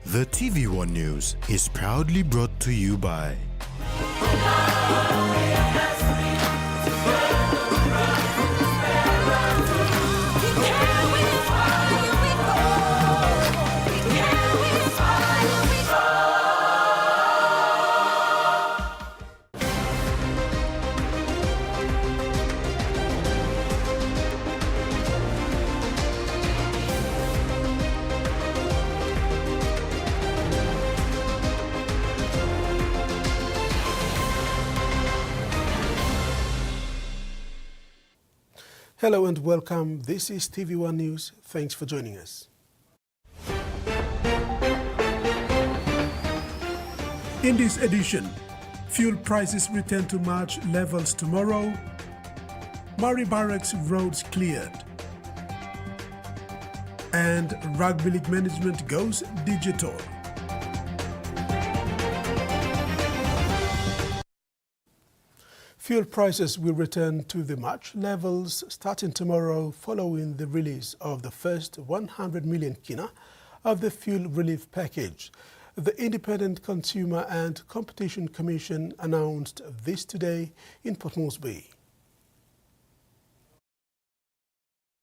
The TVWAN News is proudly brought to you by Hello and welcome. This is TVWAN News. Thanks for joining us. In this edition, fuel prices return to March levels tomorrow. Murray Barracks roads cleared. And Rugby League management goes digital. Fuel prices will return to the March levels starting tomorrow following the release of the first 100 million kina of the fuel relief package. The Independent Consumer and Competition Commission announced this today in Port Moresby.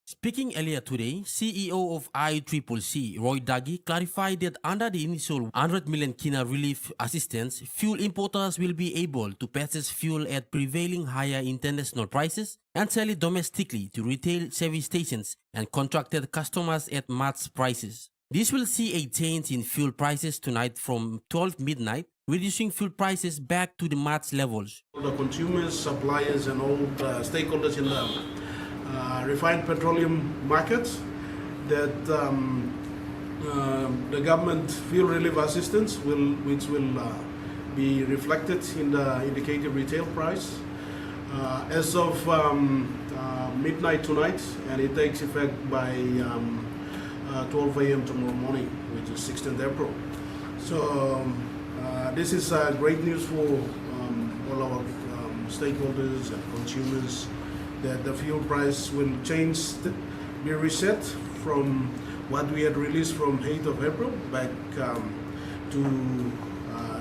Speaking earlier today, CEO of ICCC, Roy Daggy, clarified that under the initial 100 million kina relief assistance, fuel importers will be able to purchase fuel at prevailing higher international prices and sell it domestically to retail service stations and contracted customers at March prices. This will see a change in fuel prices tonight from 12 midnight, reducing fuel prices back to the March levels. The consumers, suppliers and all the stakeholders in the refined petroleum markets that the government fuel relief assistance which will be reflected in the indicative retail price as of midnight tonight, and it takes effect by 12 a.m. tomorrow morning, which is 16th April. So this is great news for all our stakeholders and consumers, that the fuel price will change, be reset from what we had released from 8th of April back to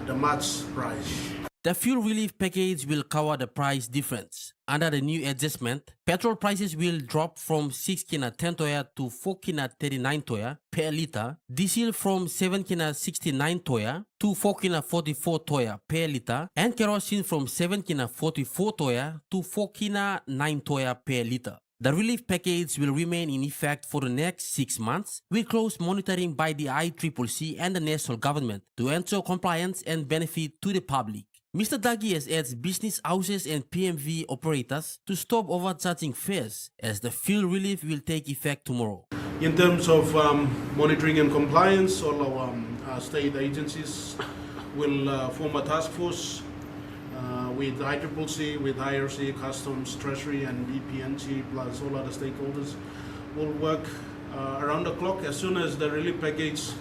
the March price. The fuel relief package will cover the price difference. Under the new adjustment, petrol prices will drop from 6 kina 10 toya to 4 kina 39 toya per litre, diesel from 7 kina 69 toya to 4 kina 44 toya per litre, and kerosene from 7 kina 44 toya to 4 kina 9 toya per litre. The relief package will remain in effect for the next 6 months, with close monitoring by the ICCC and the national government to ensure compliance and benefit to the public. Mr. Daggy has urged business houses and PMV operators to stop overcharging fares, as the fuel relief will take effect tomorrow. In terms of monitoring and compliance, all our state agencies will form a task force with ICCC, with IRC, Customs, Treasury and EPNG, plus all other stakeholders. Will work around the clock as soon as the relief package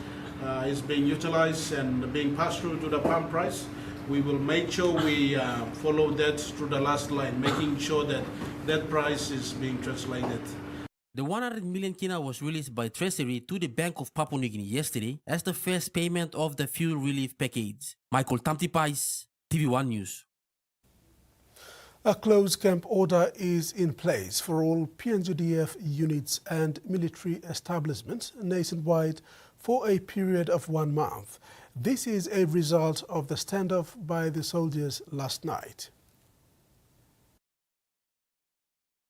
is being utilized and being passed through to the pump price. We will make sure we follow that through the last line, making sure that that price is being translated. The 100 million kina was released by Treasury to the Bank of Papua New Guinea yesterday as the first payment of the fuel relief package. Michael Tamtipais, TV1 News. A closed camp order is in place for all PNGDF units and military establishments nationwide for a period of 1 month. This is a result of the standoff by the soldiers last night.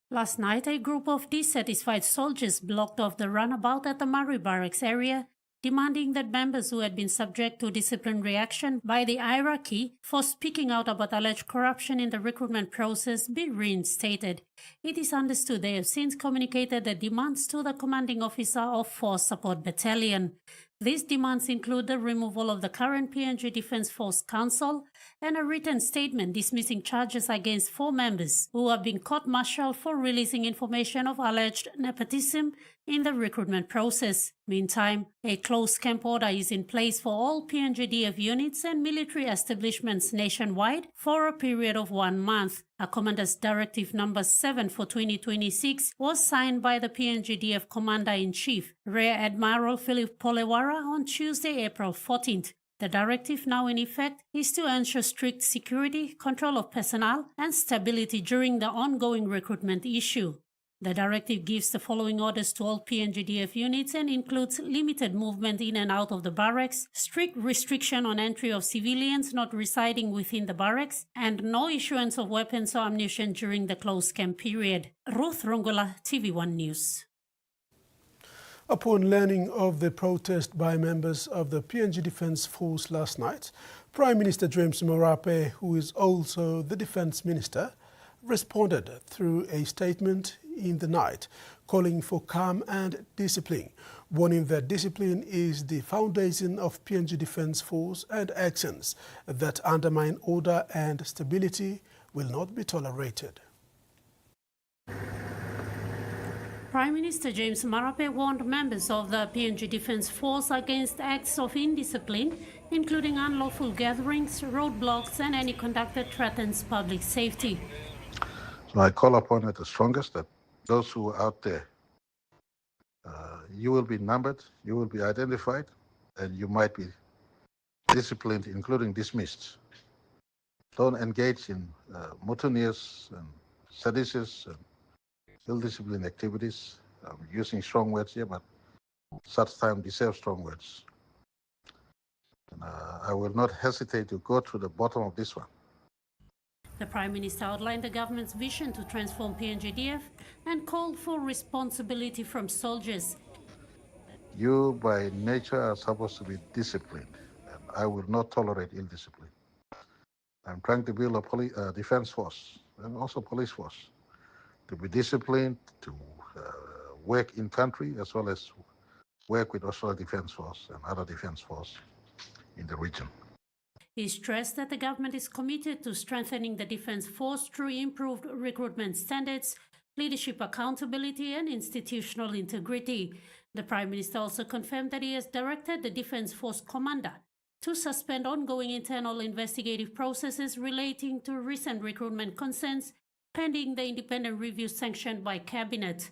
Last night, a group of dissatisfied soldiers blocked off the runabout at the Murray Barracks area, demanding that members who had been subject to disciplinary action by the hierarchy for speaking out about alleged corruption in the recruitment process be reinstated. It is understood they have since communicated their demands to the commanding officer of Force Support Battalion. These demands include the removal of the current PNG Defence Force Council and a written statement dismissing charges against 4 members who have been court-martialed for releasing information of alleged nepotism in the recruitment process. Meantime, a closed camp order is in place for all PNGDF units and military establishments nationwide for a period of 1 month. A Commander's Directive Number 7 for 2026 was signed by the PNGDF Commander-in-Chief, Rear Admiral Philip Polewara, Polewara on Tuesday, April 14th. The directive, now in effect, is to ensure strict security, control of personnel, and stability during the ongoing recruitment issue. The directive gives the following orders to all PNGDF units and includes limited movement in and out of the barracks, strict restriction on entry of civilians not residing within the barracks, and no issuance of weapons or ammunition during the closed camp period. Ruth Rongola, TVWAN News. Upon learning of the protest by members of the PNG Defence Force last night, Prime Minister James Marape, who is also the Defence Minister, responded through a statement in the night, calling for calm and discipline, warning that discipline is the foundation of PNG Defence Force and actions that undermine order and stability will not be tolerated. Prime Minister James Marape warned members of the PNG Defence Force against acts of indiscipline, including unlawful gatherings, roadblocks, and any conduct that threatens public safety. So I call upon at the strongest that those who are out there, you will be numbered, you will be identified, and you might be disciplined, including dismissed. Don't engage in mutineers and seditious and ill-disciplined activities. I'm using strong words here, but such time deserves strong words. And, I will not hesitate to go to the bottom of this one. The Prime Minister outlined the government's vision to transform PNGDF and called for responsibility from soldiers. You, by nature, are supposed to be disciplined, and I will not tolerate ill-discipline. I'm trying to build a defense force and also police force to be disciplined, to work in country as well as work with Australian Defence Force and other defence force in the region. He stressed that the government is committed to strengthening the Defence Force through improved recruitment standards, leadership accountability and institutional integrity. The Prime Minister also confirmed that he has directed the Defence Force Commander to suspend ongoing internal investigative processes relating to recent recruitment concerns pending the independent review sanctioned by Cabinet.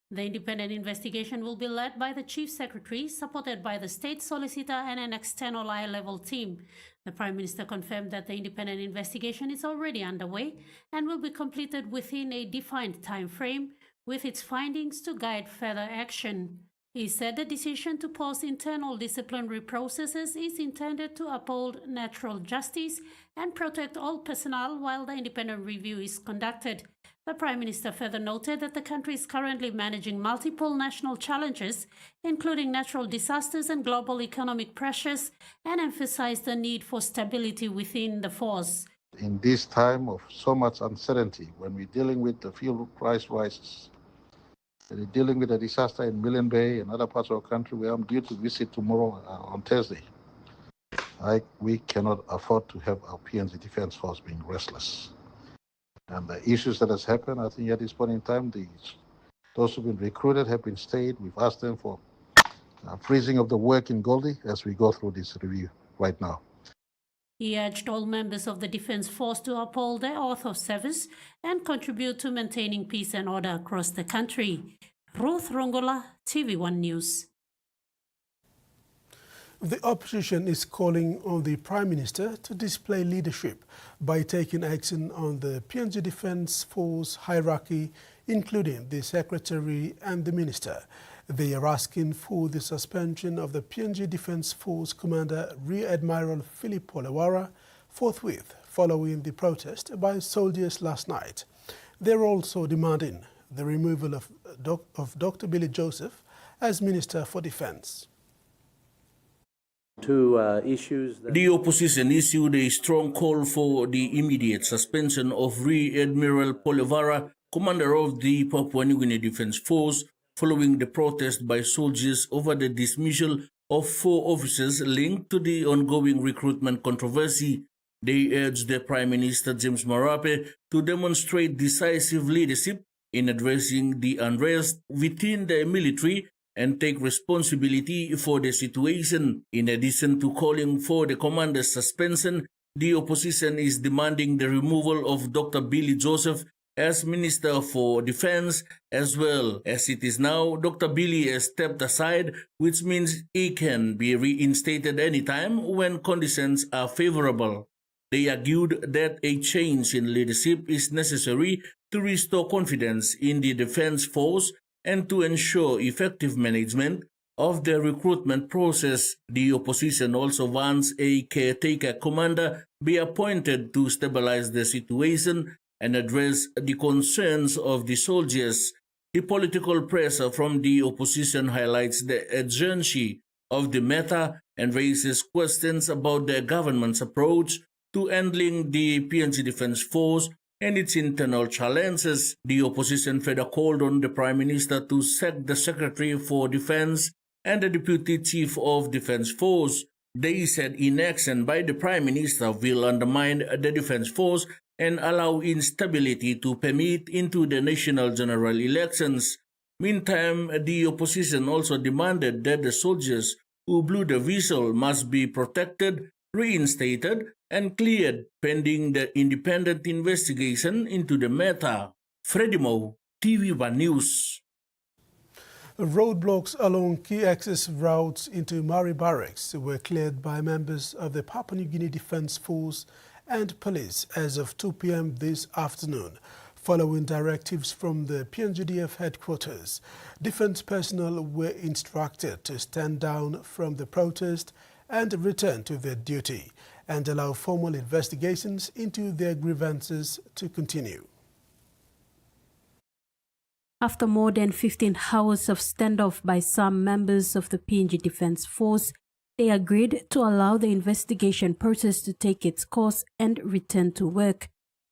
The independent investigation will be led by the Chief Secretary, supported by the State Solicitor and an external high-level team. The Prime Minister confirmed that the independent investigation is already underway and will be completed within a defined time frame, with its findings to guide further action. He said the decision to pause internal disciplinary processes is intended to uphold natural justice and protect all personnel while the independent review is conducted. The Prime Minister further noted that the country is currently managing multiple national challenges, including natural disasters and global economic pressures, and emphasized the need for stability within the force. In this time of so much uncertainty, when we're dealing with the fuel price rises, and we're dealing with a disaster in Millen Bay and other parts of our country where I'm due to visit tomorrow on Thursday, we cannot afford to have our PNG Defence Force being restless. And the issues that has happened, I think at this point in time, those who've been recruited have been stayed. We've asked them for freezing of the work in Goldie as we go through this review right now. He urged all members of the Defence Force to uphold their oath of service and contribute to maintaining peace and order across the country. Ruth Rongola, TV1 News. The opposition is calling on the Prime Minister to display leadership by taking action on the PNG Defence Force hierarchy, including the Secretary and the Minister. They are asking for the suspension of the PNG Defence Force Commander Rear Admiral Philip Polewara forthwith following the protest by soldiers last night. They're also demanding the removal of Dr. Billy Joseph as Minister for Defence. The opposition issued a strong call for the immediate suspension of Rear Admiral Polewara, commander of the Papua New Guinea Defence Force, following the protest by soldiers over the dismissal of 4 officers linked to the ongoing recruitment controversy. They urged the Prime Minister James Marape to demonstrate decisive leadership in addressing the unrest within the military and take responsibility for the situation. In addition to calling for the commander's suspension, the opposition is demanding the removal of Dr. Billy Joseph as Minister for Defense, as well. As it is now, Dr. Billy has stepped aside, which means he can be reinstated anytime when conditions are favorable. They argued that a change in leadership is necessary to restore confidence in the defense force and to ensure effective management of the recruitment process. The opposition also wants a caretaker commander be appointed to stabilize the situation and address the concerns of the soldiers. The political pressure from the opposition highlights the urgency of the matter and raises questions about the government's approach to handling the PNG Defence Force and its internal challenges. The opposition further called on the Prime Minister to sack the Secretary for Defence and the Deputy Chief of Defence Force. They said inaction by the Prime Minister will undermine the Defence Force and allow instability to permeate into the national general elections. Meantime, the opposition also demanded that the soldiers who blew the whistle must be protected, reinstated, and cleared pending the independent investigation into the matter. Freddie Mo, TVWAN News. Roadblocks along key access routes into Mari barracks were cleared by members of the Papua New Guinea Defence Force and police as of 2 p.m. this afternoon, following directives from the PNGDF headquarters. Defence personnel were instructed to stand down from the protest and return to their duty and allow formal investigations into their grievances to continue. After more than 15 hours of standoff by some members of the PNG Defence Force, they agreed to allow the investigation process to take its course and return to work.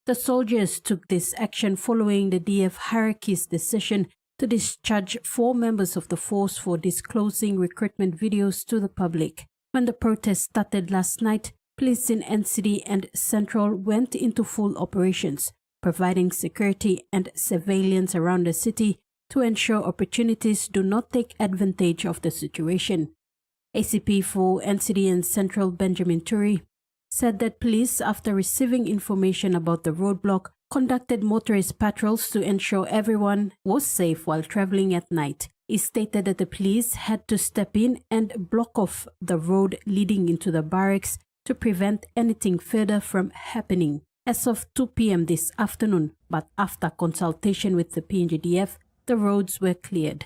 The soldiers took this action following the DF hierarchy's decision to discharge 4 members of the force for disclosing recruitment videos to the public. When the protest started last night, police in NCD and Central went into full operations, providing security and surveillance around the city to ensure opportunities do not take advantage of the situation. ACP for NCD and Central Benjamin Turi said that police, after receiving information about the roadblock, conducted motorist patrols to ensure everyone was safe while traveling at night. He stated that the police had to step in and block off the road leading into the barracks to prevent anything further from happening. As of 2 p.m. this afternoon, but after consultation with the PNGDF, the roads were cleared.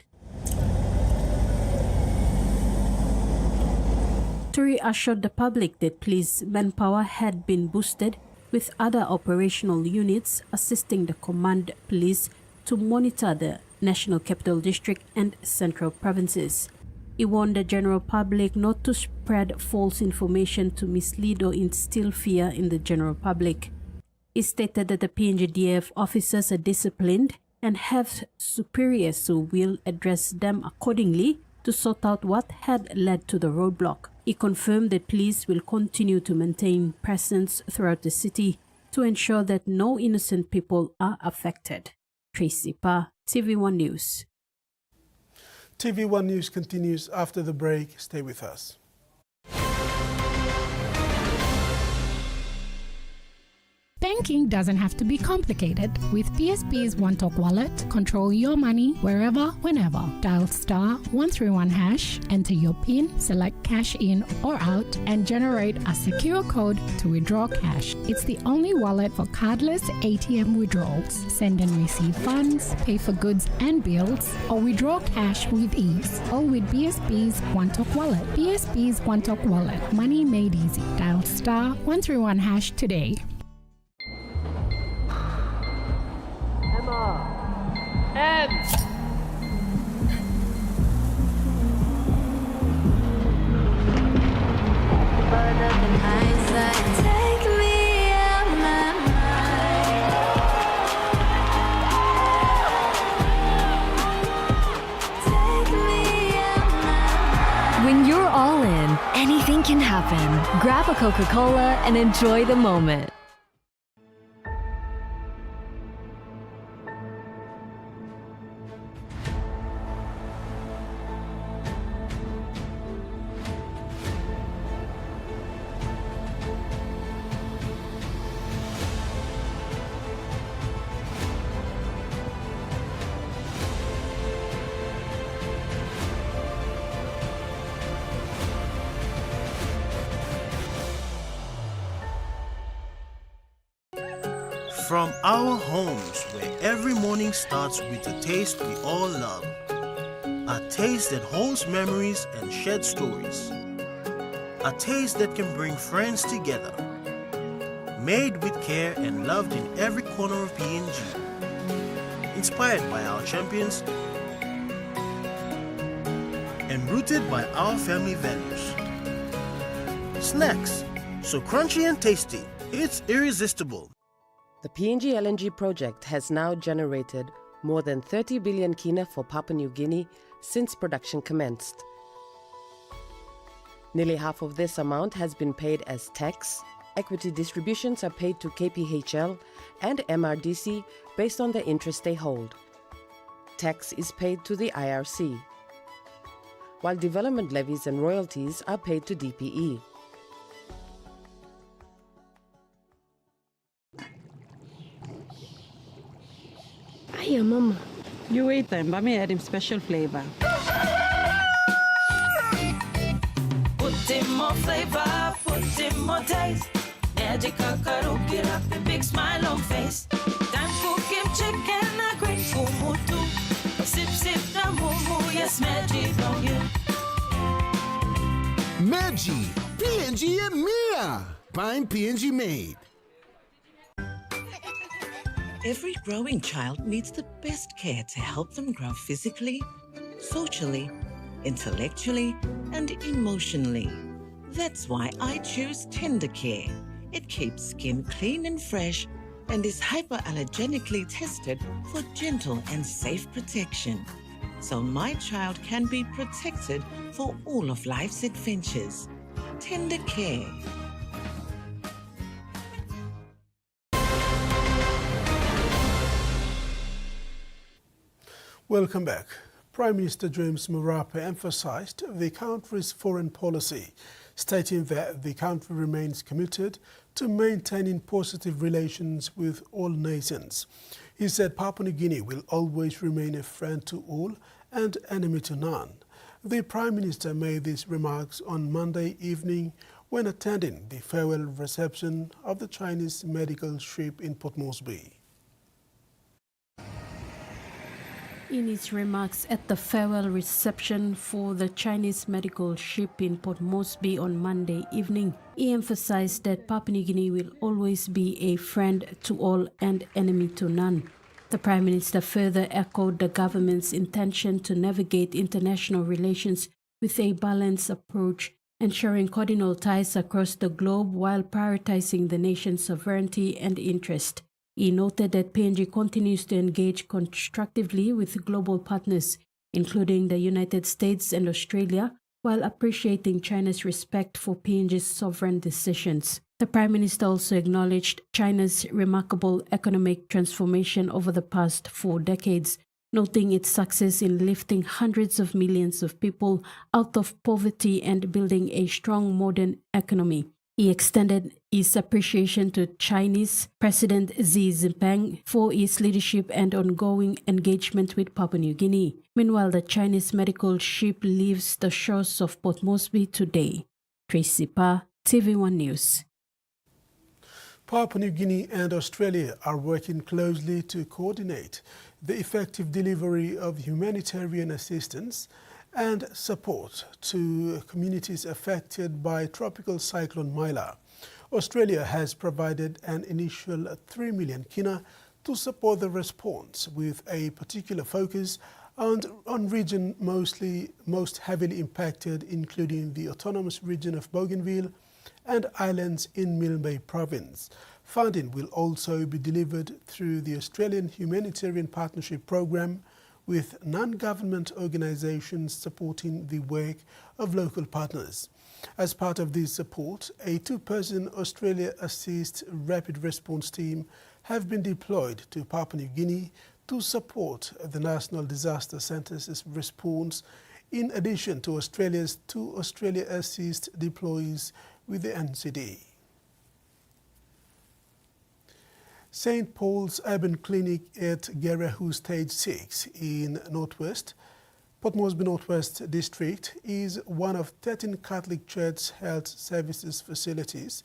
Turi assured the public that police manpower had been boosted with other operational units assisting the command police to monitor the National Capital District and Central Provinces. He warned the general public not to spread false information to mislead or instill fear in the general public. He stated that the PNGDF officers are disciplined and have superiors who will address them accordingly to sort out what had led to the roadblock. He confirmed that police will continue to maintain presence throughout the city to ensure that no innocent people are affected. Tracy Pa, TV1 News. TV1 News continues after the break. Stay with us. Banking doesn't have to be complicated. With PSP's One Talk Wallet, control your money wherever, whenever. Dial *131#, enter your PIN, select cash in or out, and generate a secure code to withdraw cash. It's the only wallet for cardless ATM withdrawals. Send and receive funds, pay for goods and bills, or withdraw cash with ease. All with PSP's One Talk Wallet. PSP's One Talk Wallet. Money made easy. Dial *131# today. When you're all in, anything can happen. Grab a Coca-Cola and enjoy the moment. From our homes, where every morning starts with a taste we all love. A taste that holds memories and sheds stories. A taste that can bring friends together. Made with care and loved in every corner of PNG. Inspired by our champions and rooted by our family values. Snacks, so crunchy and tasty, it's irresistible. The PNG LNG project has now generated more than 30 billion kina for Papua New Guinea since production commenced. Nearly half of this amount has been paid as tax. Equity distributions are paid to KPHL and MRDC based on the interest they hold. Tax is paid to the IRC, while development levies and royalties are paid to DPE. Hiya, Mama. You wait then, but me add him special flavor. Put in more flavor, put in more taste. Magic kakaru, get up a big smile on face. Time for kim chicken, a great kumutu. Sip, sip, the moo, yes, magic on you. Maggi, PNG and Mia. Find PNG made. Every growing child needs the best care to help them grow physically, socially, intellectually, and emotionally. That's why I choose Tender Care. It keeps skin clean and fresh and is hypoallergenically tested for gentle and safe protection. So my child can be protected for all of life's adventures. Tender Care. Welcome back. Prime Minister James Marape emphasized the country's foreign policy, stating that the country remains committed to maintaining positive relations with all nations. He said Papua New Guinea will always remain a friend to all and enemy to none. The Prime Minister made these remarks on Monday evening when attending the farewell reception of the Chinese medical ship in Port Moresby. In his remarks at the farewell reception for the Chinese medical ship in Port Moresby on Monday evening, he emphasized that Papua New Guinea will always be a friend to all and enemy to none. The Prime Minister further echoed the government's intention to navigate international relations with a balanced approach, ensuring cordial ties across the globe while prioritizing the nation's sovereignty and interest. He noted that PNG continues to engage constructively with global partners, including the United States and Australia, while appreciating China's respect for PNG's sovereign decisions. The Prime Minister also acknowledged China's remarkable economic transformation over the past 4 decades, noting its success in lifting hundreds of millions of people out of poverty and building a strong modern economy. He extended his appreciation to Chinese President Xi Jinping for his leadership and ongoing engagement with Papua New Guinea. Meanwhile, the Chinese medical ship leaves the shores of Port Moresby today. Tracy Pa, TV1 News. Papua New Guinea and Australia are working closely to coordinate the effective delivery of humanitarian assistance and support to communities affected by Tropical Cyclone Myla. Australia has provided an initial 3 million kina to support the response, with a particular focus on region most heavily impacted, including the autonomous region of Bougainville and islands in Milne Bay Province. Funding will also be delivered through the Australian Humanitarian Partnership Program, with non-government organizations supporting the work of local partners. As part of this support, a 2-person Australia Assist Rapid Response Team have been deployed to Papua New Guinea to support the National Disaster Centre's response, in addition to Australia's 2 Australia Assist deployees with the NCD. St. Paul's Urban Clinic at Gerahu Stage 6 in Port Moresby Northwest District is one of 13 Catholic Church health services facilities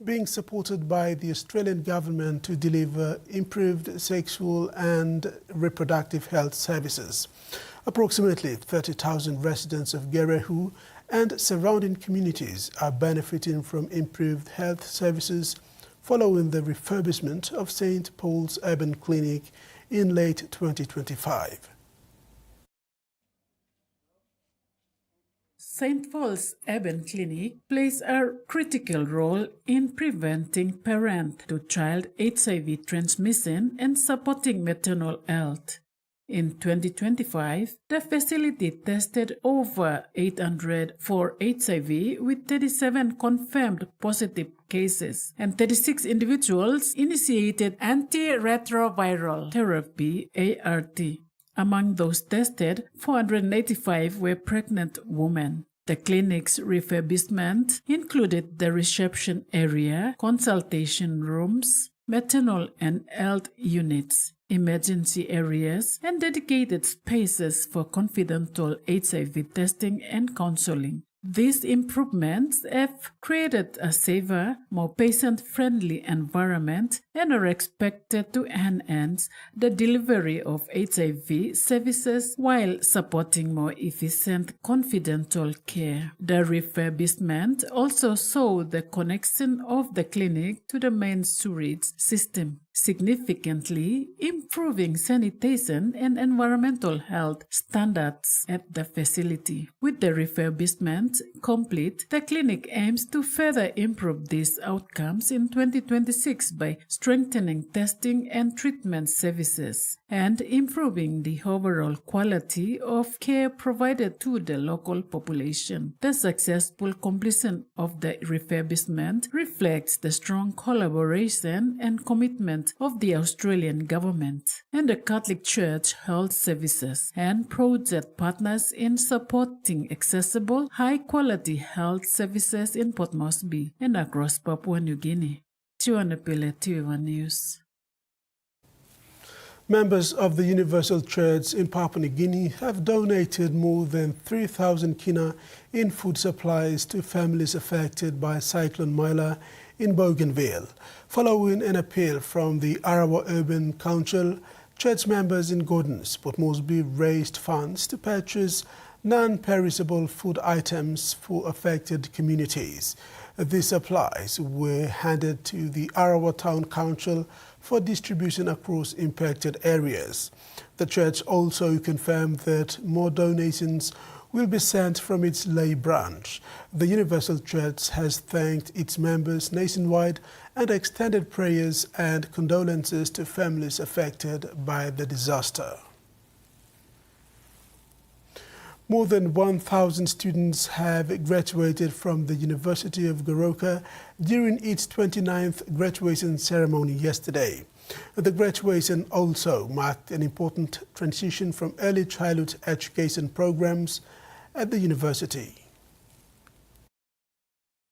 being supported by the Australian government to deliver improved sexual and reproductive health services. Approximately 30,000 residents of Gerehu and surrounding communities are benefiting from improved health services following the refurbishment of St. Paul's Urban Clinic in late 2025. St. Paul's Urban Clinic plays a critical role in preventing parent-to-child HIV transmission and supporting maternal health. In 2025, the facility tested over 800 for HIV with 37 confirmed positive cases, and 36 individuals initiated antiretroviral therapy (ART). Among those tested, 485 were pregnant women. The clinic's refurbishment included the reception area, consultation rooms, maternal and health units, emergency areas, and dedicated spaces for confidential HIV testing and counseling. These improvements have created a safer, more patient-friendly environment and are expected to enhance the delivery of HIV services while supporting more efficient confidential care. The refurbishment also saw the connection of the clinic to the main sewage system, significantly improving sanitation and environmental health standards at the facility. With the refurbishment complete, the clinic aims to further improve these outcomes in 2026 by strengthening testing and treatment services and improving the overall quality of care provided to the local population. The successful completion of the refurbishment reflects the strong collaboration and commitment of the Australian government and the Catholic Church Health Services and project partners in supporting accessible, high-quality health services in Port Moresby and across Papua New Guinea. Chiwanapile, TVWAN News. Members of the Universal Church in Papua New Guinea have donated more than 3,000 kina in food supplies to families affected by Cyclone Myla in Bougainville. Following an appeal from the Arawa Urban Council, church members in Gordons, Port Moresby raised funds to purchase non-perishable food items for affected communities. These supplies were handed to the Arawa Town Council for distribution across impacted areas. The church also confirmed that more donations will be sent from its lay branch. The Universal Church has thanked its members nationwide and extended prayers and condolences to families affected by the disaster. More than 1,000 students have graduated from the University of Goroka during its 29th graduation ceremony yesterday. The graduation also marked an important transition from early childhood education programs at the university.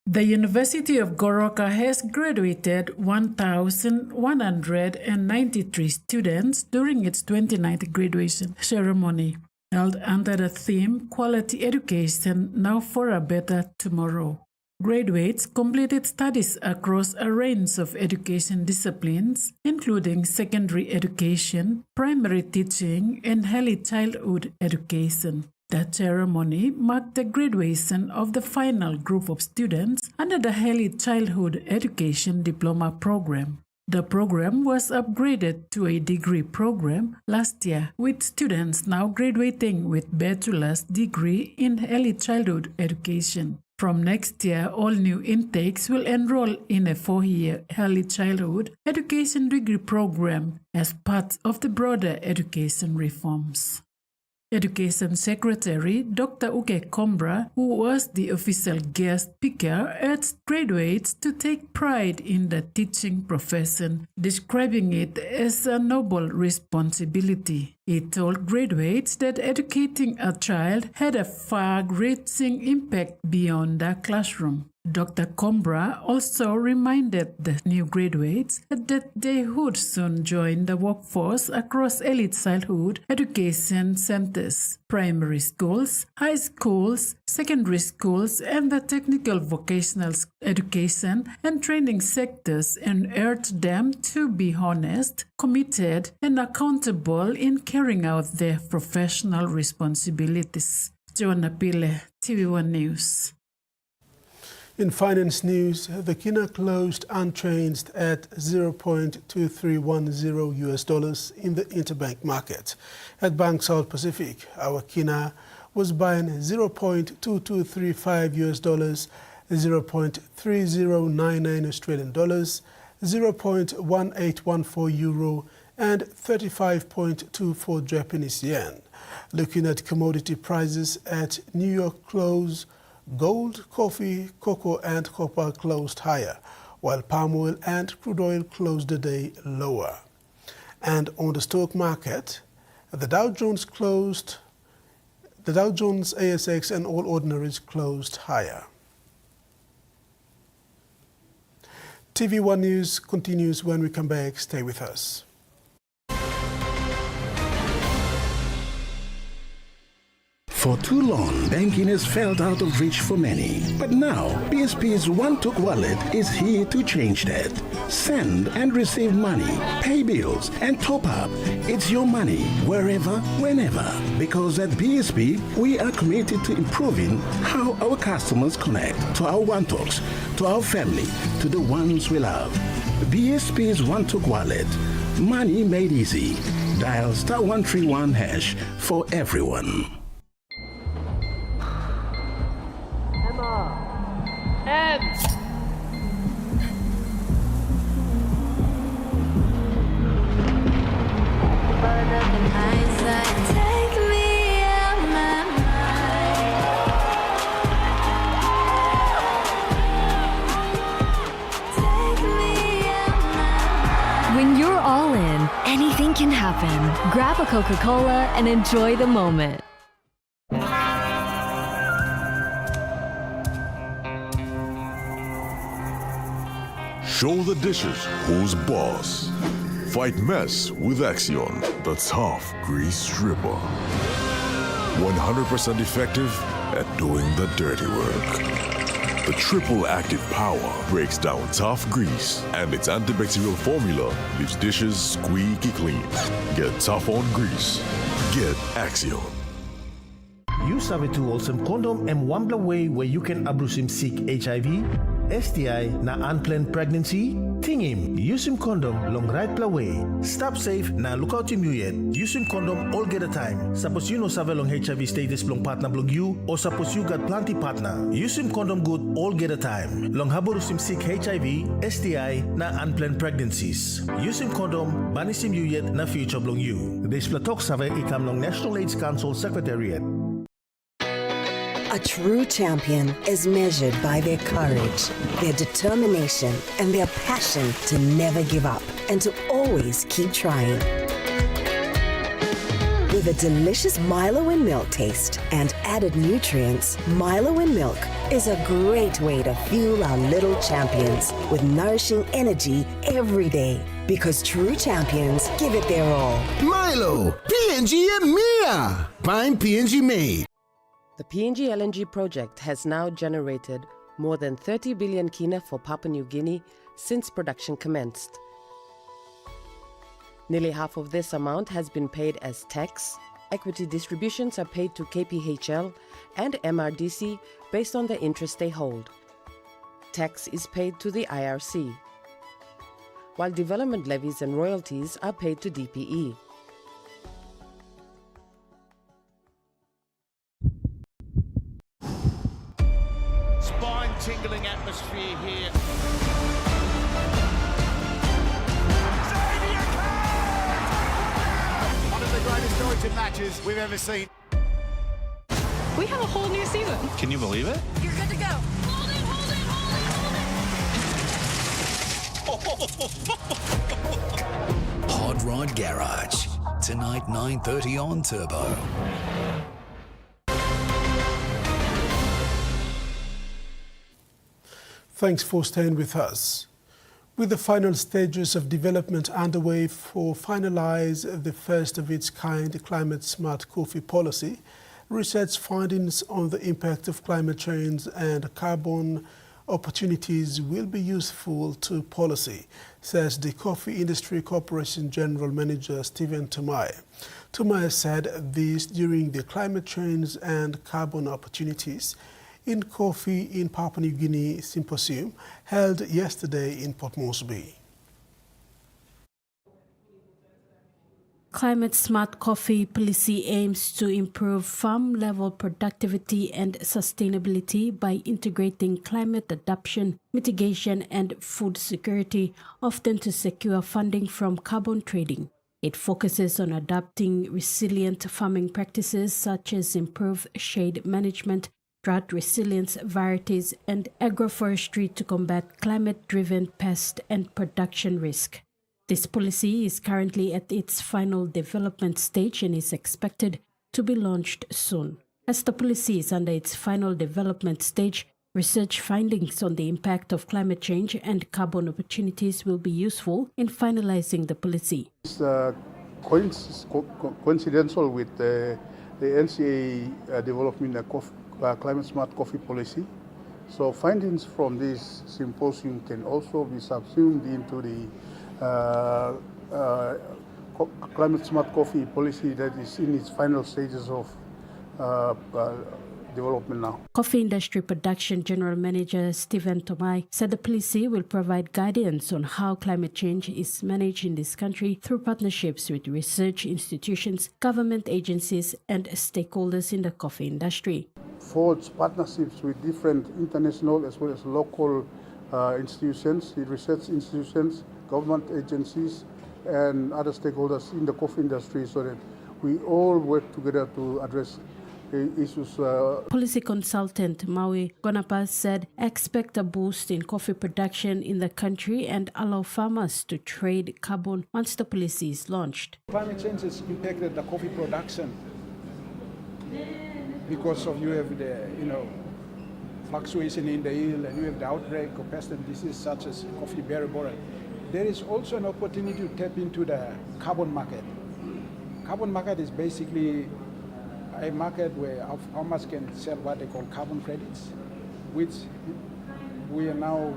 The University of Goroka has graduated 1,193 students during its 29th graduation ceremony, held under the theme Quality Education Now for a Better Tomorrow. Graduates completed studies across a range of education disciplines, including secondary education, primary teaching, and early childhood education. The ceremony marked the graduation of the final group of students under the Early Childhood Education Diploma program. The program was upgraded to a degree program last year, with students now graduating with bachelor's degree in early childhood education. From next year, all new intakes will enroll in a 4-year early childhood education degree program as part of the broader education reforms. Education Secretary Dr. Uke Kombra, who was the official guest speaker, urged graduates to take pride in the teaching profession, describing it as a noble responsibility. He told graduates that educating a child had a far-reaching impact beyond the classroom. Dr. Combra also reminded the new graduates that they would soon join the workforce across elite childhood education centers, primary schools, high schools, secondary schools, and the technical vocational education and training sectors, and urged them to be honest, committed, and accountable in carrying out their professional responsibilities. Joanna Pile, TVWAN News. In finance news, the kina closed unchanged at $0.2310 US in the interbank market. At Bank South Pacific, our kina was buying $0.2235 US, $0.3099 Australian dollars, 0.1814 euro, and 35.24 Japanese yen. Looking at commodity prices at New York close, gold, coffee, cocoa, and copper closed higher, while palm oil and crude oil closed the day lower. And on the stock market, the Dow Jones ASX and all ordinaries closed higher. TV1 News continues when we come back. Stay with us. For too long, banking has felt out of reach for many. But now, BSP's One-Took Wallet is here to change that. Send and receive money, pay bills, and top up. It's your money, wherever, whenever. Because at BSP, we are committed to improving how our customers connect to our One-Talks, to our family, to the ones we love. BSP's One-Took Wallet. Money made easy. Dial *131# for everyone. When you're all in, anything can happen. Grab a Coca-Cola and enjoy the moment. Show the dishes who's boss. Fight mess with Axion, the tough grease stripper. 100% effective at doing the dirty work. The triple active power breaks down tough grease, and its antibacterial formula leaves dishes squeaky clean. Get tough on grease. Get Axion. You sabi to awesome condom and one way where you can abrusim seek HIV, STI na unplanned pregnancy? Tingim, use him condom long right way. Stop safe na look out him you yet. Use him condom all get a time. Suppose you no save long HIV status long partner blog you, or suppose you got plenty partner. Use him condom good all get a time. Long haborus him seek HIV, STI na unplanned pregnancies. Use him condom, banis him you yet na future blog you. This platok save ikam long National AIDS Council Secretariat. A true champion is measured by their courage, their determination, and their passion to never give up and to always keep trying. With a delicious Milo in milk taste and added nutrients, Milo in milk is a great way to fuel our little champions with nourishing energy every day. Because true champions give it their all. Milo, PNG and Mia. Pine PNG made. The PNG LNG project has now generated more than 30 billion kina for Papua New Guinea since production commenced. Nearly half of this amount has been paid as tax. Equity distributions are paid to KPHL and MRDC based on the interest they hold. Tax is paid to the IRC, while development levies and royalties are paid to DPE. Spine-tingling atmosphere here. One of the greatest origin matches we've ever seen. We have a whole new season. Can you believe it? You're good to go. Hold it, hold it, hold it, hold it. Hot Rod Garage. tonight 9:30 on Turbo. Thanks for staying with us. With the final stages of development underway for finalize the first of its kind climate-smart coffee policy, research findings on the impact of climate change and carbon opportunities will be useful to policy, says the Coffee Industry Corporation General Manager Stephen Tumai. Tumai said this during the Climate Change and Carbon Opportunities in Coffee in Papua New Guinea Symposium held yesterday in Port Moresby. Climate Smart Coffee policy aims to improve farm-level productivity and sustainability by integrating climate adaptation, mitigation and food security, often to secure funding from carbon trading. It focuses on adopting resilient farming practices such as improved shade management, drought resilience varieties, and agroforestry to combat climate-driven pest and production risk. This policy is currently at its final development stage and is expected to be launched soon. As the policy is under its final development stage, research findings on the impact of climate change and carbon opportunities will be useful in finalizing the policy. It's coincidental with the NCA development climate smart coffee policy. So findings from this symposium can also be subsumed into the climate smart coffee policy that is in its final stages of development now. Coffee Industry Production General Manager Stephen Tomai said the policy will provide guidance on how climate change is managed in this country through partnerships with research institutions, government agencies and stakeholders in the coffee industry. Forge partnerships with different international as well as local institutions, research institutions, government agencies and other stakeholders in the coffee industry so that we all work together to address issues. Policy consultant Maui Gonapa said expect a boost in coffee production in the country and allow farmers to trade carbon once the policy is launched. Climate change has impacted the coffee production because of you have the fluctuation in the yield and you have the outbreak of pest and disease such as coffee berry borer. There is also an opportunity to tap into the carbon market. Carbon market is basically a market where our farmers can sell what they call carbon credits, which we are now,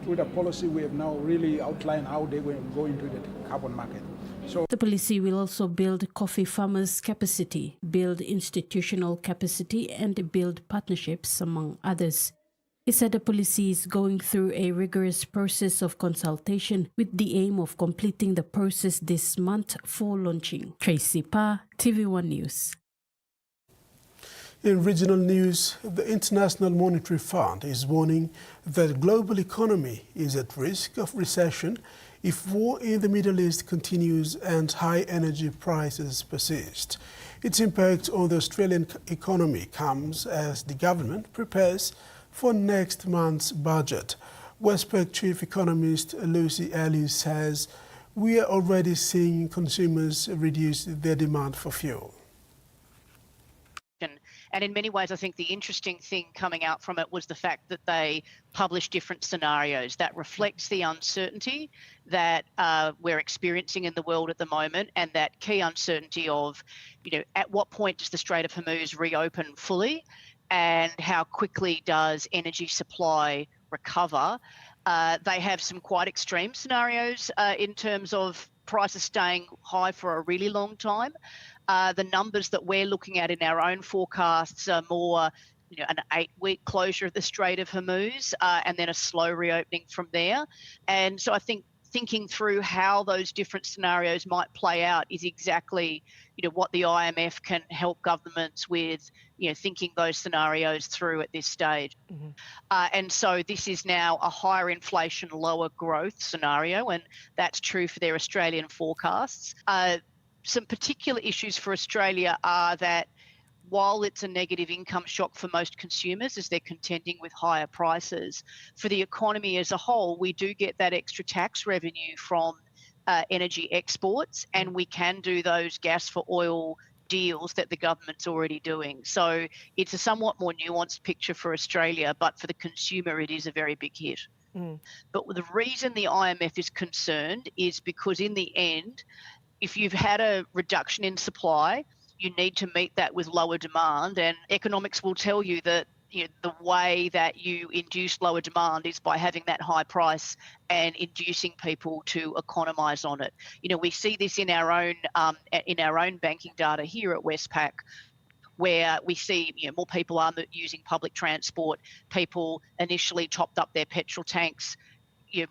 through the policy, we have now really outlined how they will go into the carbon market. So the policy will also build coffee farmers' capacity, build institutional capacity, and build partnerships, among others. He said the policy is going through a rigorous process of consultation with the aim of completing the process this month for launching. Tracy Pa, TV1 News. In regional news, the International Monetary Fund is warning that the global economy is at risk of recession if war in the Middle East continues and high energy prices persist. Its impact on the Australian economy comes as the government prepares for next month's budget. Westpac Chief Economist Lucy Ellis says we are already seeing consumers reduce their demand for fuel. And in many ways, I think the interesting thing coming out from it was the fact that they published different scenarios that reflects the uncertainty that we're experiencing in the world at the moment, and that key uncertainty of, at what point does the Strait of Hormuz reopen fully, and how quickly does energy supply recover. They have some quite extreme scenarios in terms of prices staying high for a really long time. The numbers that we're looking at in our own forecasts are more, an 8-week closure of the Strait of Hormuz and then a slow reopening from there. And so I think thinking through how those different scenarios might play out is exactly, what the IMF can help governments with, thinking those scenarios through at this stage. Mm-hmm. And so this is now a higher inflation, lower growth scenario, and that's true for their Australian forecasts. Some particular issues for Australia are that while it's a negative income shock for most consumers as they're contending with higher prices, for the economy as a whole, we do get that extra tax revenue from energy exports, and we can do those gas for oil deals that the government's already doing. So it's a somewhat more nuanced picture for Australia, but for the consumer, it is a very big hit. But the reason the IMF is concerned is because in the end, if you've had a reduction in supply, you need to meet that with lower demand, and economics will tell you that the way that you induce lower demand is by having that high price and inducing people to economise on it. We see this in our own banking data here at Westpac, where we see more people are using public transport. People initially topped up their petrol tanks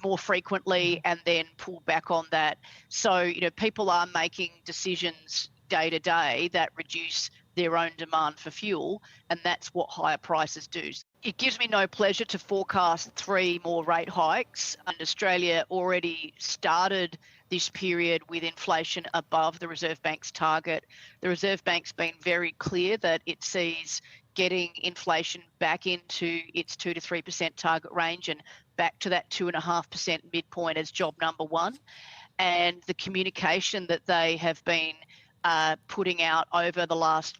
more frequently and then pulled back on that. So people are making decisions day to day that reduce their own demand for fuel, and that's what higher prices do. It gives me no pleasure to forecast 3 more rate hikes, and Australia already started this period with inflation above the Reserve Bank's target. The Reserve Bank's been very clear that it sees getting inflation back into its 2 to 3% target range and back to that 2.5% midpoint as job number 1. And the communication that they have been putting out over the last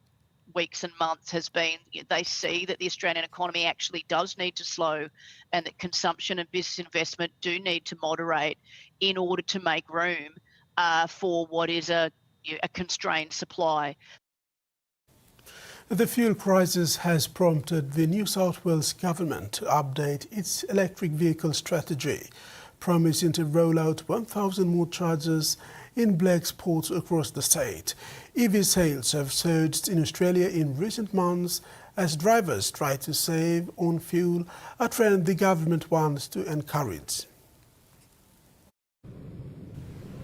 weeks and months has been they see that the Australian economy actually does need to slow, and that consumption and business investment do need to moderate in order to make room for what is a constrained supply. The fuel crisis has prompted the New South Wales government to update its electric vehicle strategy, promising to roll out 1,000 more chargers in black spots across the state. EV sales have surged in Australia in recent months as drivers try to save on fuel, a trend the government wants to encourage.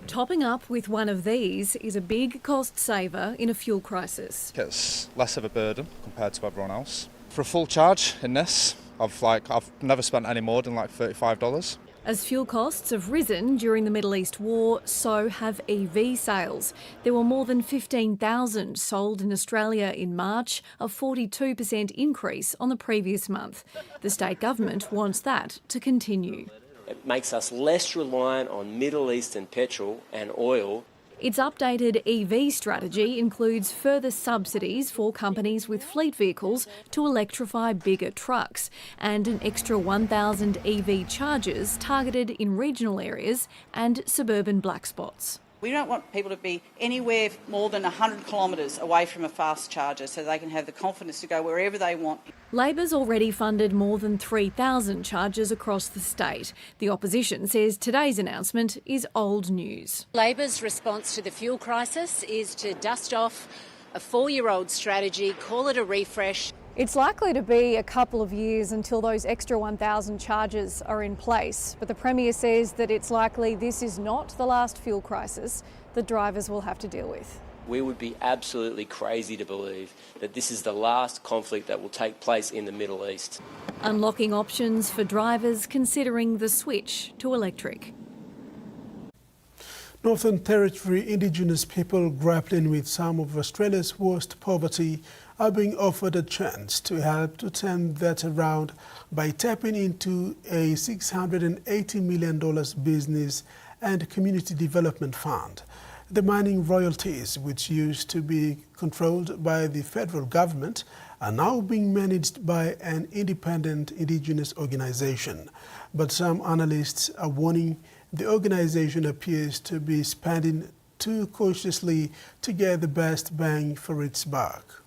Topping up with one of these is a big cost saver in a fuel crisis. It's less of a burden compared to everyone else. For a full charge in this, I've never spent any more than $35. As fuel costs have risen during the Middle East war, so have EV sales. There were more than 15,000 sold in Australia in March, a 42% increase on the previous month. The state government wants that to continue. It makes us less reliant on Middle Eastern petrol and oil. Its updated EV strategy includes further subsidies for companies with fleet vehicles to electrify bigger trucks and an extra 1,000 EV chargers targeted in regional areas and suburban black spots. We don't want people to be anywhere more than 100 kilometres away from a fast charger so they can have the confidence to go wherever they want. Labor's already funded more than 3,000 chargers across the state. The opposition says today's announcement is old news. Labor's response to the fuel crisis is to dust off a 4-year-old strategy, call it a refresh. It's likely to be a couple of years until those extra 1,000 chargers are in place, but the Premier says that it's likely this is not the last fuel crisis that drivers will have to deal with. We would be absolutely crazy to believe that this is the last conflict that will take place in the Middle East. Unlocking options for drivers considering the switch to electric. Northern Territory Indigenous people grappling with some of Australia's worst poverty are being offered a chance to help to turn that around by tapping into a $680 million business and community development fund. The mining royalties, which used to be controlled by the federal government, are now being managed by an independent Indigenous organisation. But some analysts are warning the organisation appears to be spending too cautiously to get the best bang for its buck.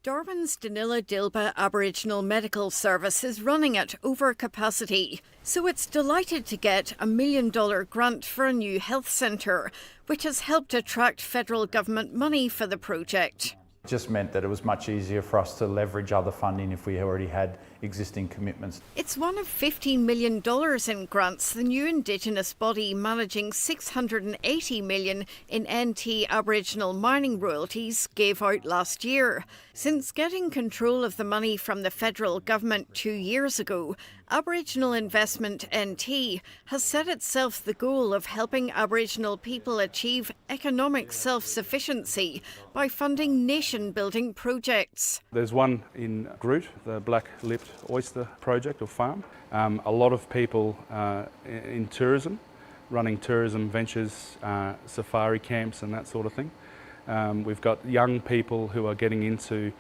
Darwin's Danila Dilba Aboriginal Medical Service is running at overcapacity, so it's delighted to get a $1 million grant for a new health centre, which has helped attract federal government money for the project. It just meant that it was much easier for us to leverage other funding if we already had existing commitments. It's one of $15 million in grants the new Indigenous body managing $680 million in NT Aboriginal mining royalties gave out last year. Since getting control of the money from the federal government 2 years ago, Aboriginal Investment NT has set itself the goal of helping Aboriginal people achieve economic self-sufficiency by funding nation nation-building projects. There's one in Groot, the black-lipped oyster project or farm. A lot of people in tourism, running tourism ventures, safari camps and that sort of thing. We've got young people who are getting into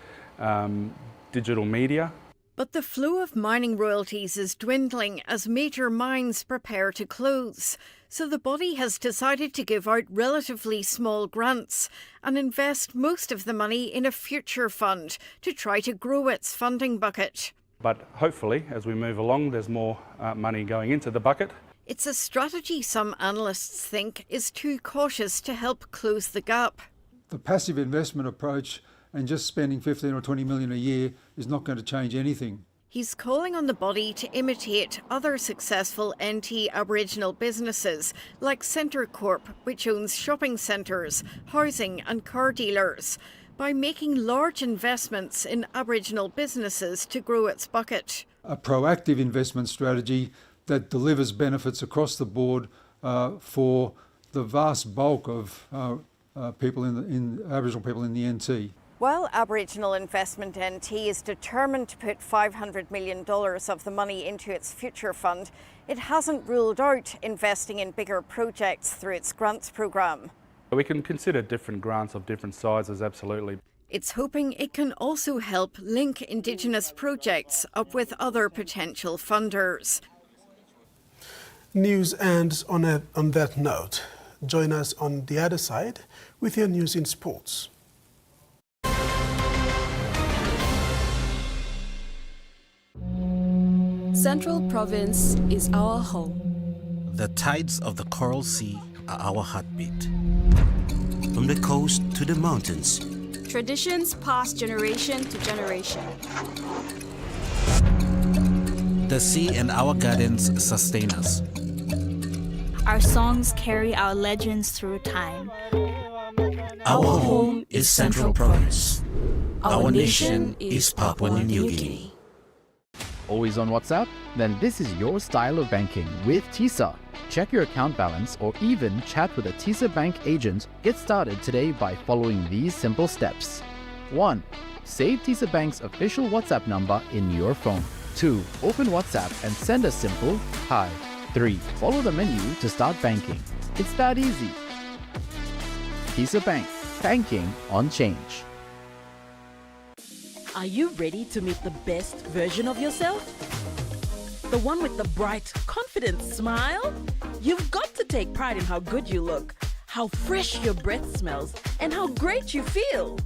digital media. But the flow of mining royalties is dwindling as major mines prepare to close. So the body has decided to give out relatively small grants and invest most of the money in a future fund to try to grow its funding bucket. But hopefully, as we move along, there's more money going into the bucket. It's a strategy some analysts think is too cautious to help close the gap. The passive investment approach and just spending 15 or 20 million a year is not going to change anything. He's calling on the body to imitate other successful NT Aboriginal businesses like Centre Corp, which owns shopping centres, housing and car dealers, by making large investments in Aboriginal businesses to grow its bucket. A proactive investment strategy that delivers benefits across the board for the vast bulk of people in Aboriginal people in the NT. While Aboriginal Investment NT is determined to put $500 million of the money into its future fund, it hasn't ruled out investing in bigger projects through its grants programme. We can consider different grants of different sizes, absolutely. It's hoping it can also help link Indigenous projects up with other potential funders. News ends on that note. Join us on the other side with your news in sports. Central Province is our home. The tides of the Coral Sea are our heartbeat. From the coast to the mountains. Traditions pass generation to generation. The sea and our gardens sustain us. Our songs carry our legends through time. Our home is Central Province. Our nation is Papua New Guinea. Always on WhatsApp? Then this is your style of banking with TISA. Check your account balance or even chat with a TISA bank agent. Get started today by following these simple steps. 1. Save TISA Bank's official WhatsApp number in your phone. 2. Open WhatsApp and send a simple hi. 3. Follow the menu to start banking. It's that easy. TISA Bank. Banking on change. Are you ready to meet the best version of yourself? The one with the bright, confident smile? You've got to take pride in how good you look, how fresh your breath smells, and how great you feel.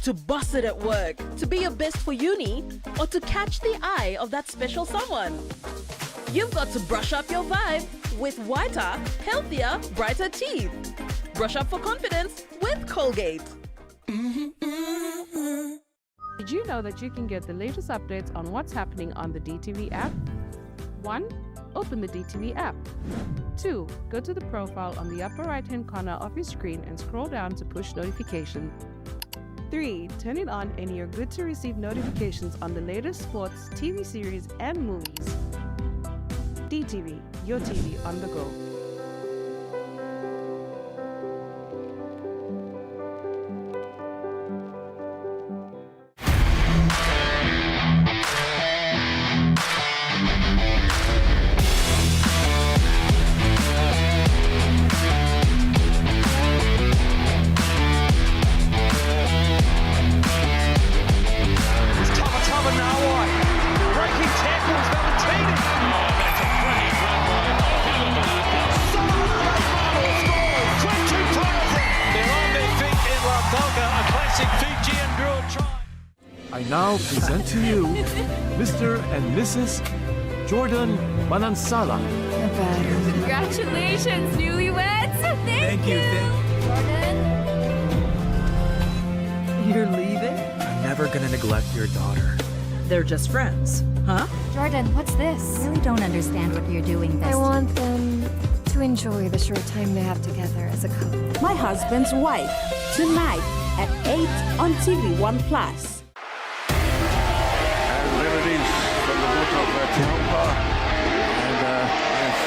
To boss it at work, to be your best for uni, or to catch the eye of that special someone. You've got to brush up your vibe with whiter, healthier, brighter teeth. Brush up for confidence with Colgate. Did you know that you can get the latest updates on what's happening on the DTV app? 1. Open the DTV app. 2. Go to the profile on the upper right-hand corner of your screen and scroll down to push notifications. 3. Turn it on and you're good to receive notifications on the latest sports, TV series and movies. DTV, your TV on the go. I now present to you Mr. and Mrs. Jordan Manansala. Congratulations, newlyweds! Thank you. Jordan. You're leaving? I'm never gonna neglect your daughter. They're just friends, huh? Jordan, what's this? I really don't understand what you're doing this. I want them to enjoy the short time they have together as a couple. My Husband's Wife, tonight at 8 on TVWAN Plus. From the boat of Taupa, and yes,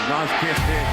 nice kiss there.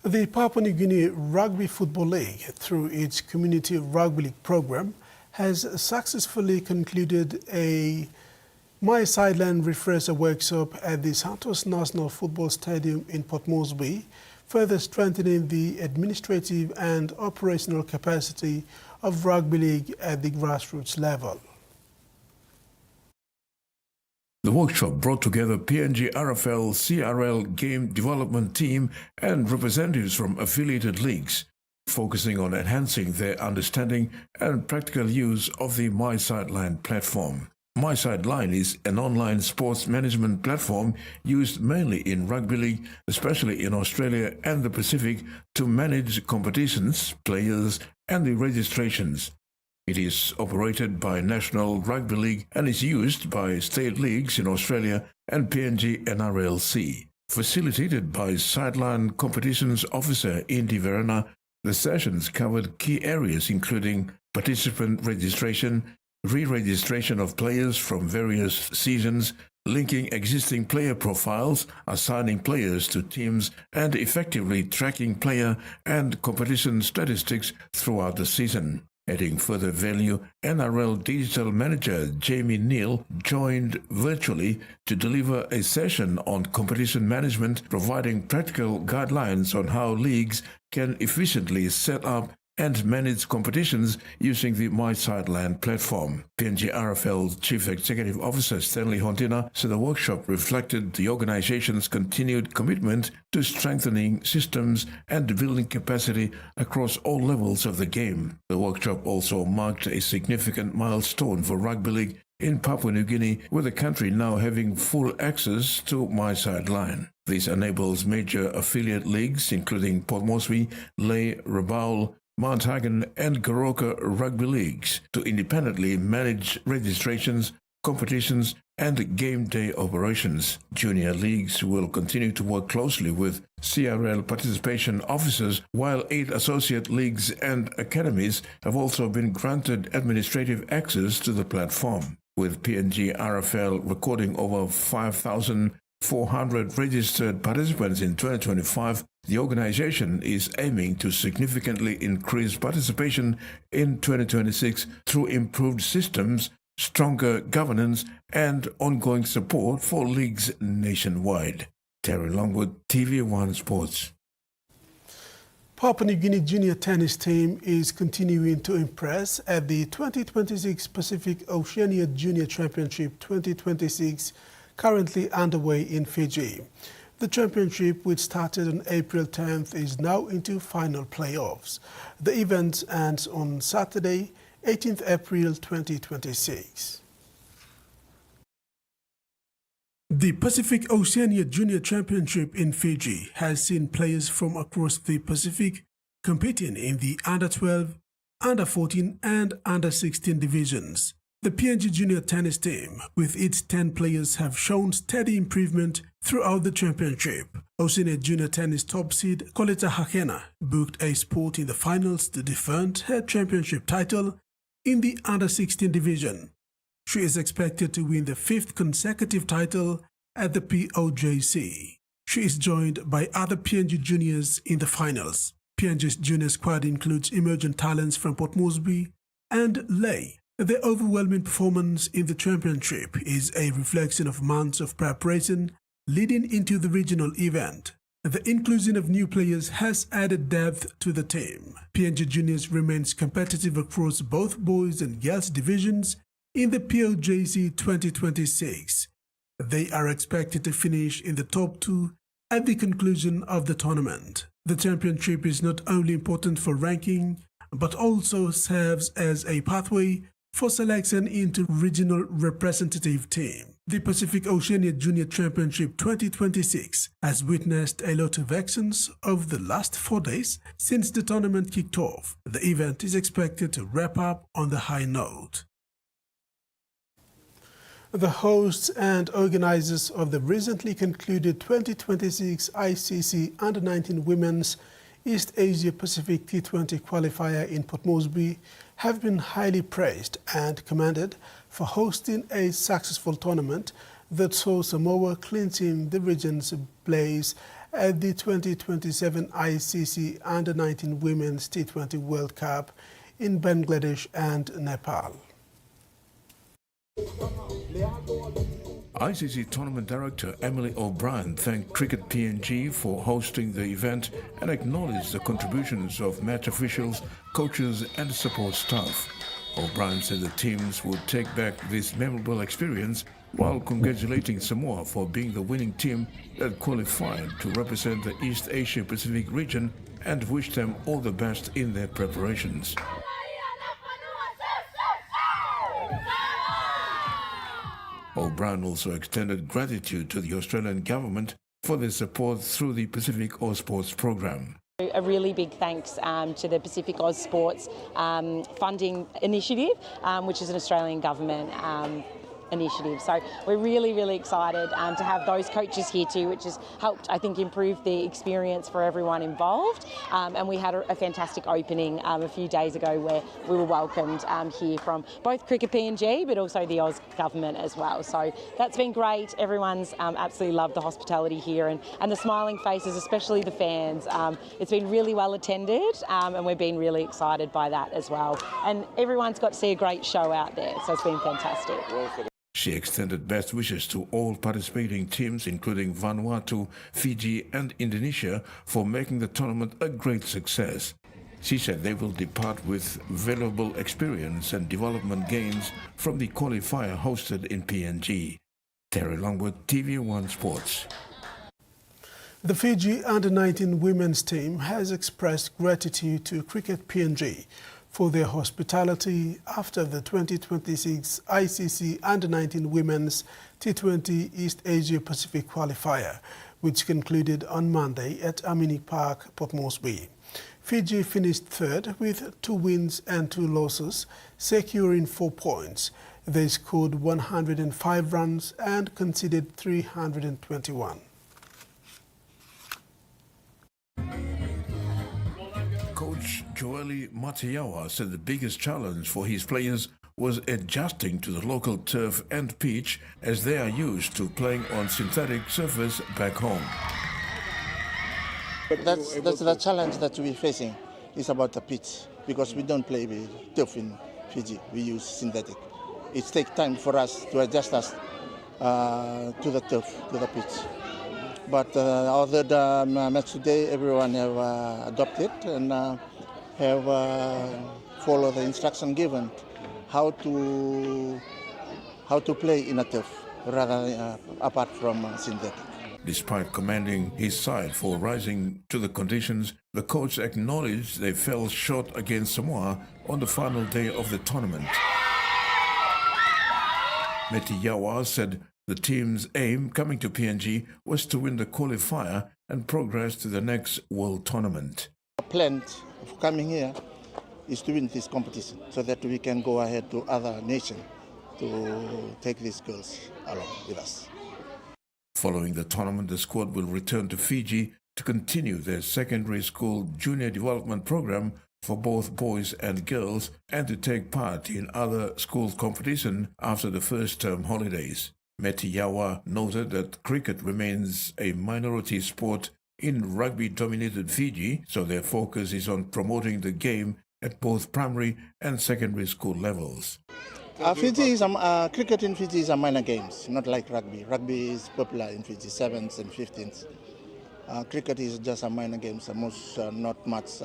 The Papua New Guinea Rugby Football League, through its Community Rugby League program, has successfully concluded a My Sideline Refresher workshop at the Santos National Football Stadium in Port Moresby, further strengthening the administrative and operational capacity of rugby league at the grassroots level. The workshop brought together PNG RFL CRL game development team and representatives from affiliated leagues, focusing on enhancing their understanding and practical use of the My Sideline platform. My Sideline is an online sports management platform used mainly in rugby league, especially in Australia and the Pacific, to manage competitions, players, and the registrations. It is operated by National Rugby League and is used by state leagues in Australia and PNG NRLC. Facilitated by Sideline Competitions Officer Indi Verena, the sessions covered key areas including participant registration, re-registration of players from various seasons, linking existing player profiles, assigning players to teams, and effectively tracking player and competition statistics throughout the season. Adding further value, NRL Digital Manager Jamie Neal joined virtually to deliver a session on competition management, providing practical guidelines on how leagues can efficiently set up and manage competitions using the My Sideline platform. PNG RFL Chief Executive Officer Stanley Hontina said the workshop reflected the organization's continued commitment to strengthening systems and building capacity across all levels of the game. The workshop also marked a significant milestone for rugby league in Papua New Guinea, with the country now having full access to My Sideline. This enables major affiliate leagues including Port Moresby, Lae, Rabaul, Mount Hagen and Goroka rugby leagues to independently manage registrations, competitions and game day operations. Junior leagues will continue to work closely with CRL participation officers, while 8 associate leagues and academies have also been granted administrative access to the platform. With PNG RFL recording over 5,400 registered participants in 2025, the organization is aiming to significantly increase participation in 2026 through improved systems, stronger governance, and ongoing support for leagues nationwide. Terry Longwood, TVWAN Sports. Papua New Guinea junior tennis team is continuing to impress at the 2026 Pacific Oceania Junior Championship 2026, currently underway in Fiji. The championship, which started on April 10th, is now into final playoffs. The event ends on Saturday, 18th April 2026. The Pacific Oceania Junior Championship in Fiji has seen players from across the Pacific competing in the Under-12, Under-14 and Under-16 divisions. The PNG junior tennis team, with its 10 players, have shown steady improvement throughout the championship. Oceania junior tennis top seed Koleta Hakena booked a spot in the finals to defend her championship title in the Under-16 division. She is expected to win the 5th consecutive title at the POJC. She is joined by other PNG juniors in the finals. PNG's junior squad includes emerging talents from Port Moresby and Lae. The overwhelming performance in the championship is a reflection of months of preparation leading into the regional event. The inclusion of new players has added depth to the team. PNG juniors remains competitive across both boys and girls divisions in the POJC 2026. They are expected to finish in the top 2 at the conclusion of the tournament. The championship is not only important for ranking, but also serves as a pathway for selection into regional representative team. The Pacific Oceania Junior Championship 2026 has witnessed a lot of actions over the last 4 days since the tournament kicked off. The event is expected to wrap up on the high note. The hosts and organizers of the recently concluded 2026 ICC Under-19 Women's East Asia Pacific T20 qualifier in Port Moresby have been highly praised and commended for hosting a successful tournament that saw Samoa clinching the region's place at the 2027 ICC Under-19 Women's T20 World Cup in Bangladesh and Nepal. ICC Tournament Director Emily O'Brien thanked Cricket PNG for hosting the event and acknowledged the contributions of match officials, coaches and support staff. O'Brien said the teams would take back this memorable experience while congratulating Samoa for being the winning team that qualified to represent the East Asia Pacific region and wished them all the best in their preparations. O'Brien also extended gratitude to the Australian government for their support through the Pacific Oz Sports program. A really big thanks to the Pacific Oz Sports funding initiative, which is an Australian government initiative. So we're really, really excited to have those coaches here too, which has helped, I think, improve the experience for everyone involved. And we had a fantastic opening a few days ago where we were welcomed here from both Cricket PNG but also the Oz government as well. So that's been great. Everyone's absolutely loved the hospitality here and the smiling faces, especially the fans. It's been really well attended and we've been really excited by that as well. And everyone's got to see a great show out there, so it's been fantastic. She extended best wishes to all participating teams, including Vanuatu, Fiji and Indonesia, for making the tournament a great success. She said they will depart with valuable experience and development gains from the qualifier hosted in PNG. Terry Longwood, TVWAN Sports. The Fiji Under-19 women's team has expressed gratitude to Cricket PNG for their hospitality after the 2026 ICC Under-19 Women's T20 East Asia Pacific qualifier, which concluded on Monday at Amini Park, Port Moresby. Fiji finished third with 2 wins and 2 losses, securing 4 points. They scored 105 runs and conceded 321. Coach Joeli Matiawa said the biggest challenge for his players was adjusting to the local turf and pitch as they are used to playing on synthetic surface back home. But that's the challenge that we're facing, is about the pitch, because we don't play with turf in Fiji, we use synthetic. It takes time for us to adjust us to the turf, to the pitch. But other than match today, everyone have adopted and have followed the instruction given how to play in a turf rather apart from synthetic. Despite commending his side for rising to the conditions, the coach acknowledged they fell short against Samoa on the final day of the tournament. Metiawa said the team's aim coming to PNG was to win the qualifier and progress to the next World Tournament. Our plan of coming here is to win this competition so that we can go ahead to other nations to take these girls along with us. Following the tournament, the squad will return to Fiji to continue their secondary school junior development program for both boys and girls and to take part in other school competition after the first term holidays. Metiawa noted that cricket remains a minority sport in rugby-dominated Fiji, so their focus is on promoting the game at both primary and secondary school levels. Cricket in Fiji is a minor game, not like rugby. Rugby is popular in Fiji, 7s and 15s. Cricket is just a minor game, so most not much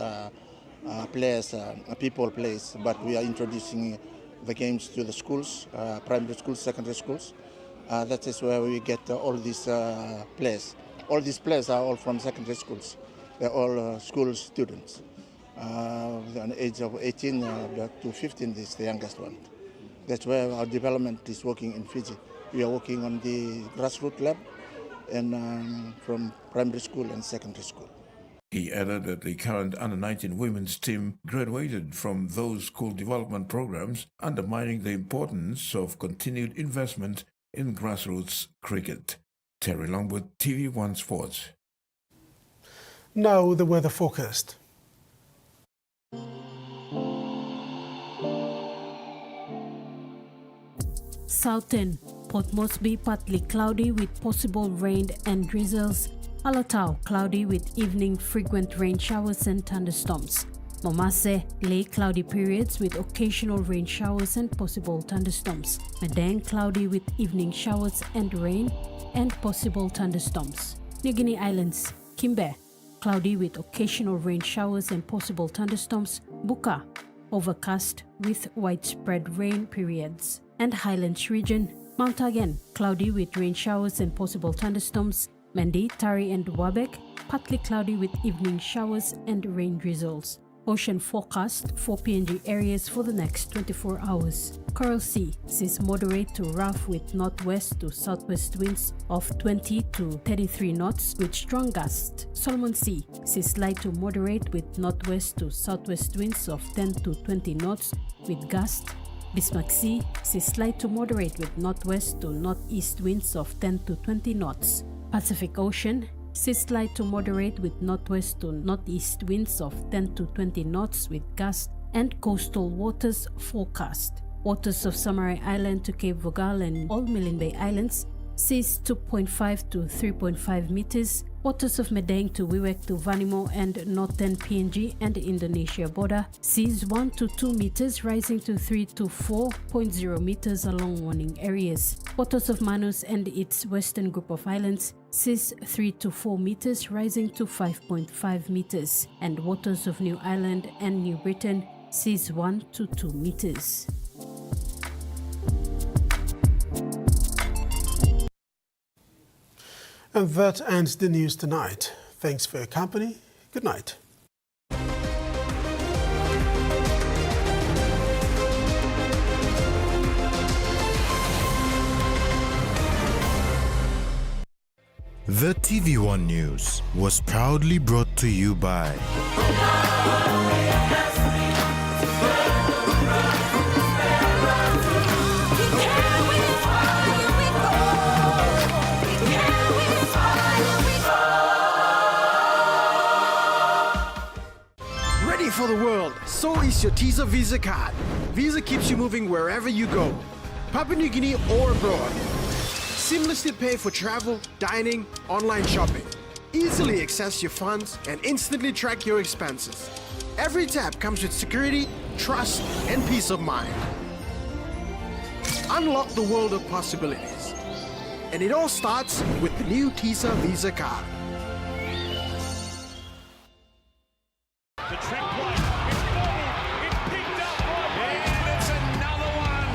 players, people plays, but we are introducing the games to the schools, primary schools, secondary schools. That is where we get all these players. All these players are all from secondary schools. They're all school students. The age of 18 to 15 is the youngest one. That's where our development is working in Fiji. We are working on the grassroots level and from primary school and secondary school. He added that the current Under-19 women's team graduated from those school development programs, undermining the importance of continued investment in grassroots cricket. Terry Longwood, TV1 Sports. Now the weather forecast. Southern Port Moresby partly cloudy with possible rain and drizzles. Alatau, cloudy with evening frequent rain showers and thunderstorms. Momase, late cloudy periods with occasional rain showers and possible thunderstorms. Madang, cloudy with evening showers and rain and possible thunderstorms. New Guinea Islands, Kimbe, cloudy with occasional rain showers and possible thunderstorms. Buka, overcast with widespread rain periods. And Highlands region, Mount Again, cloudy with rain showers and possible thunderstorms. Mendi, Tari and Wabek, partly cloudy with evening showers and rain drizzles. Ocean forecast for PNG areas for the next 24 hours. Coral Sea sees moderate to rough with northwest to southwest winds of 20 to 33 knots with strong gusts. Solomon Sea sees light to moderate with northwest to southwest winds of 10 to 20 knots with gusts. Bismarck Sea sees light to moderate with northwest to northeast winds of 10 to 20 knots. Pacific Ocean sees light to moderate with northwest to northeast winds of 10 to 20 knots with gusts. And coastal waters forecast. Waters of Samarai Island to Cape Vogel and all Milne Bay Islands seas 2.5 to 3.5 meters. Waters of Madang to Wewak to Vanimo and northern PNG and Indonesia border seas 1 to 2 meters rising to 3 to 4.0 meters along warning areas. Waters of Manus and its western group of islands seas 3 to 4 meters rising to 5.5 meters. And waters of New Ireland and New Britain seas 1 to 2 meters. And that ends the news tonight. Thanks for your company. Good night. The TVWAN News was proudly brought to you by Ready for the world, so is your TISA Visa card. Visa keeps you moving wherever you go, Papua New Guinea or abroad. Seamlessly pay for travel, dining, online shopping. Easily access your funds and instantly track your expenses. Every tap comes with security, trust, and peace of mind. Unlock the world of possibilities. And it all starts with the new TISA Visa card. The trick play, it's bobbled, it's picked up right, and it's another one.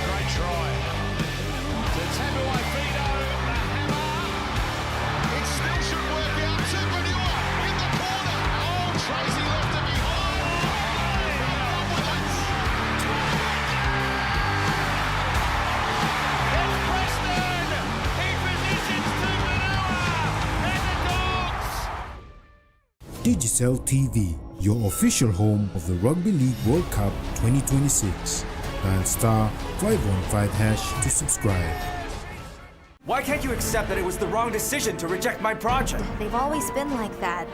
Great try. To Tabuai Fido, the hammer. It still should work out. Supermanure in the corner. Oh, Tracy left it behind. It's Preston. He positions Supermanure and the Dogs. Digicel TV, your official home of the Rugby League World Cup 2026. Dial *515# to subscribe. Why can't you accept that it was the wrong decision to reject my project? They've always been like that.